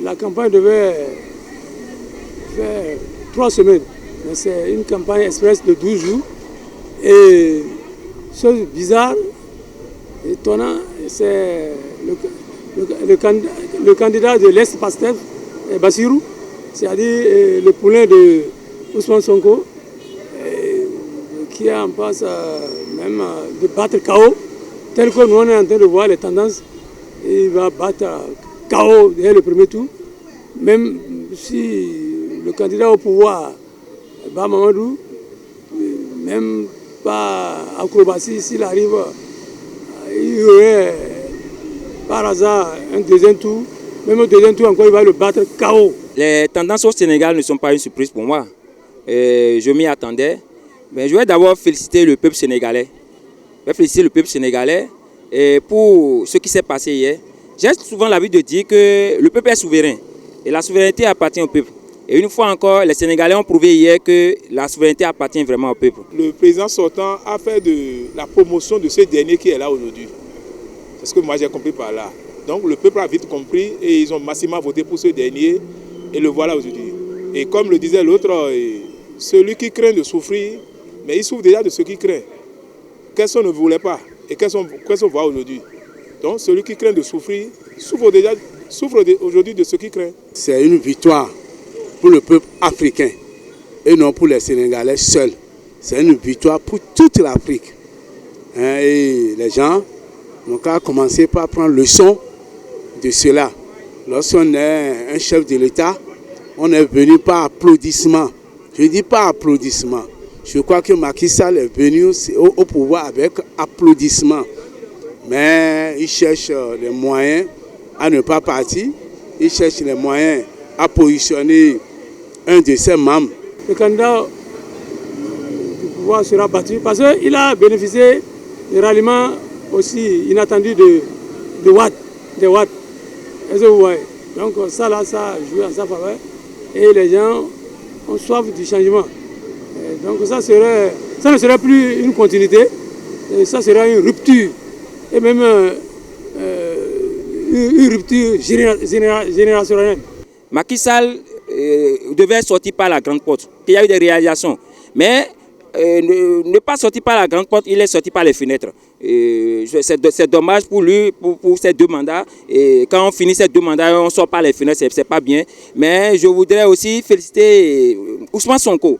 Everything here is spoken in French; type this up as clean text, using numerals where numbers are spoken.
la campagne devait faire 3 semaines. Mais c'est une campagne express de 12 jours. Et chose bizarre, étonnant, c'est le candidat de l'Est-Pastef, Bassirou, c'est-à-dire le poulain de Ousmane Sonko, qui est en passe même de battre KO, tel que nous on est en train de voir les tendances. Il va battre KO dès le premier tour, même si le candidat au pouvoir, Mamadou, même pas acrobatie, s'il arrive, il y aurait par hasard un deuxième tour, même au deuxième tour encore il va le battre KO. Les tendances au Sénégal ne sont pas une surprise pour moi. Je m'y attendais. Mais je vais d'abord féliciter le peuple sénégalais. Et pour ce qui s'est passé hier. J'ai souvent l'habitude de dire que le peuple est souverain. Et la souveraineté appartient au peuple. Et une fois encore, les Sénégalais ont prouvé hier que la souveraineté appartient vraiment au peuple. Le président sortant a fait de la promotion de ce dernier qui est là aujourd'hui. C'est ce que moi j'ai compris par là. Donc le peuple a vite compris et ils ont massivement voté pour ce dernier. Et le voilà aujourd'hui. Et comme le disait l'autre, celui qui craint de souffrir, mais il souffre déjà de ce qui craint. Qu'est-ce qu'on ne voulait pas et qu'est-ce qu'on voit aujourd'hui. Donc celui qui craint de souffrir souffre aujourd'hui de ce qui craint. C'est une victoire pour le peuple africain et non pour les Sénégalais seuls. C'est une victoire pour toute l'Afrique. Et les gens n'ont qu'à commencer par prendre leçon de cela. Lorsqu'on est un chef de l'État, on est venu par applaudissement. Je ne dis pas applaudissement. Je crois que Macky Sall est venu au pouvoir avec applaudissement. Mais il cherche les moyens à ne pas partir. Il cherche les moyens à positionner un de ses membres. Le candidat du pouvoir sera battu parce qu'il a bénéficié du ralliement aussi inattendu de Wade. Est-ce que vous voyez? Donc ça joue en sa faveur. Et les gens ont soif du changement. Et donc ça ne serait plus une continuité, ça serait une rupture. Et même une rupture générationnelle. Macky Sall devait sortir par la grande porte. Il y a eu des réalisations. Mais ne pas sortir par la grande porte, il est sorti par les fenêtres. C'est dommage pour lui, pour ces 2 mandats. Et quand on finit ces 2 mandats, on sort par les fenêtres, c'est pas bien. Mais je voudrais aussi féliciter Ousmane Sonko.